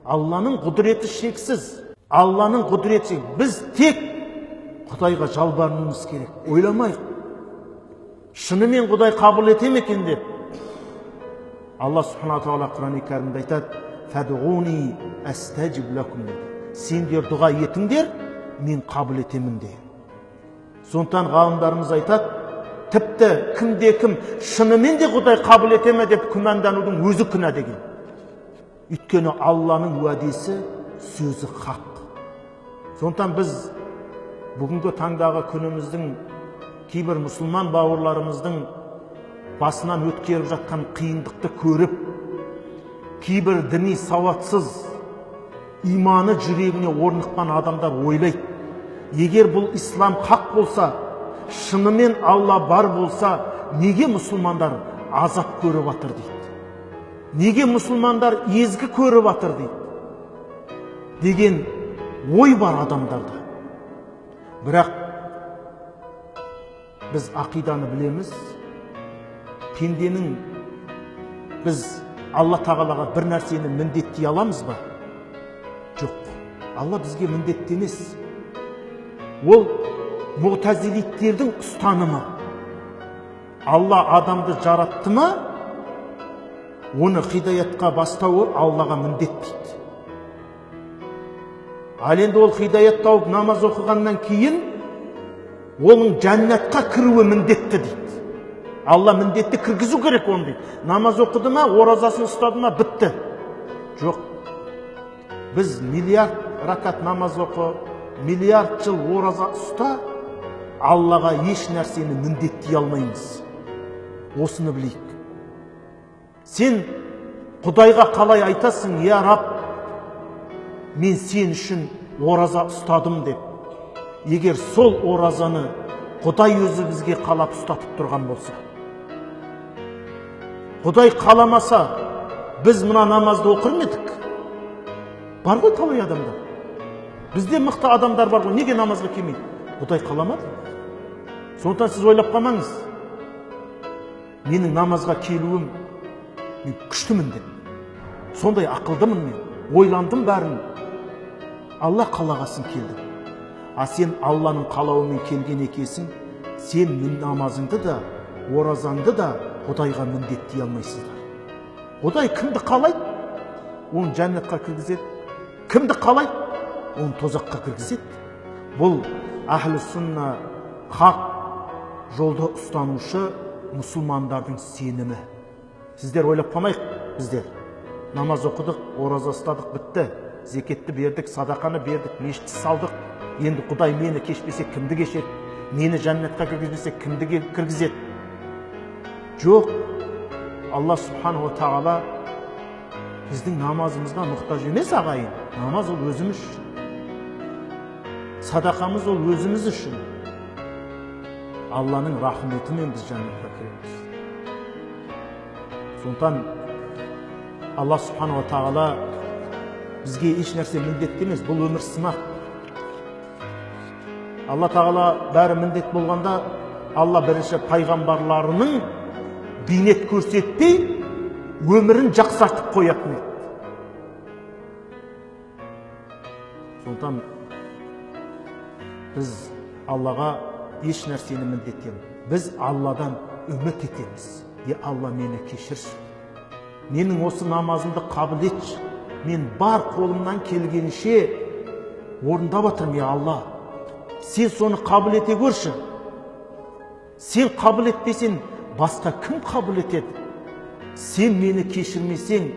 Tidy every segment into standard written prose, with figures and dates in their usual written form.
Алланың құдіреті шексіз. Алланың құдіреті. Біз тек Құдайға жалбарынуымыз керек. Ойламайық. Шынымен Құдай қабыл ете ме екен деп. Алла Субхану тағала Құран-ы Кәрімде айтады: "Фадғуни астажиб лакум." Сендер дұға етіңдер, мен қабыл етемін де. Сондықтан ғалымдарымыз айтады, тіпті кімде-кім шынымен де Құдай қабыл ете ме деп күмәнданудың өзі күнә деген. Өйткені Алланың уәдесі сөзі хақ. Сондықтан біз бүгінгі таңдағы күніміздің кейбір мұсылман бауырларымыздың басынан өткеріп жатқан қиындықты көріп, кейбір діни сауатсыз, иманы жүрегіне орныққан адамдар ойлайды: егер бұл ислам хақ болса, шынымен Алла бар болса, неге мұсылмандар азап көріп жатыр дейді? Неге мұсылмандар езгі көріп жатыр дейді? Деген ой бар адамдарда. Бірақ біз ақиданы білеміз. Пенденің біз Алла тағалаға бір нәрсені міндеттей аламыз ба? Жоқ. Алла бізге міндетті емес. Ол муътазилиттердің ұстанымы. Алла адамды жаратты ма, оны хидаятқа бастауы Аллаға міндет дейді. Ал енді ол хидаят тауып намаз оқығаннан кейін оның жәннатқа кіруі міндетті дейді. Алла міндетті кіргізу керек оны дейді. Намаз оқыды ма, оразасын ұстады ма, бітті. Жоқ. Біз миллиард ракат намаз оқы, миллиард жыл ораза ұста, Аллаға еш нәрсені міндеттей алмаймыз. Осыны білейік. Сен Құдайға қалай айтасың: "Я Раб, мен сен үшін ораза ұстадым" деп. Егер сол оразаны Құдай өзі бізге қалап ұстатып тұрған болса, Құдай қаламаса, біз мына намазды оқыр едік? Бар ғой талай адамдар. Бізде мықты адамдар бар ғой, неге намазға келмейді? Құдай қаламады. Сондықтан сіз ойлап қалмаңыз: менің намазға келуім, мен күштімін деп. Сондай ақылдымын мен, ойландым бәрін. Алла қалағасын келді. А сен Алланың қалауымен келген екенсің, сен намазыңды да, оразаңды да Құдайға міндеттей алмайсыздар. Құдай кімді қалайды, оны жәннатқа кіргізеді. Кімді қалайды, оны тозаққа кіргізеді. Бұл әхлі сүнна, хақ жолды ұстанушы мұсылмандардың сенімі. Сіздер ойлап қалмайық, біздер намаз оқыдық, ораза ұстадық, бітті. Зекетті бердік, садақаны бердік, мешітті салдық. Енді Құдай мені кешпесе кімді кешеді? Мені жәннатқа кіргізбесе кімді кіргізеді? Жоқ. Алла Субхану тағала біздің намазымызға мұқтаж емес ағайын. Намаз ол өзіміз үшін. Садақамыз ол өзіміз үшін. Алланың рахметімен біз жәннатқа кіреміз. Сондықтан Алла Субхану тағала бізге еш нәрсе міндетті емес, бұл өмір сынақ. Алла тағала бәрі міндет болғанда, Алла бірінші пайғамбарларының бейнет көрсетпей өмірін жақсартып қоятын еді. Сондықтан біз Аллаға еш нәрсені міндеттеміз. Біз Алладан үміт етеміз: Алла, мені кешірші. Менің осы намазымды қабыл етші. Мен бар қолымнан келгенше орындап жатырмын, Алла. Сен соны қабыл ете көрші. Сен қабыл етпесең, басқа кім қабыл етеді? Сен мені кешірмесең,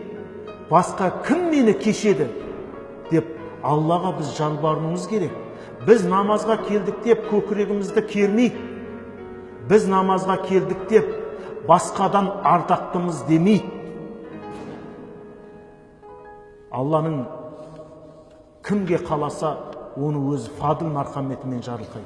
басқа кім мені кешеді? Деп Аллаға біз жалбарынуымыз керек. Біз намазға келдік деп көкірегімізді кермейік. Біз намазға келдік деп басқадан ардақтымыз демейік. Алланың кімге қаласа, оны өз фадыл мархаметімен жарылқайды.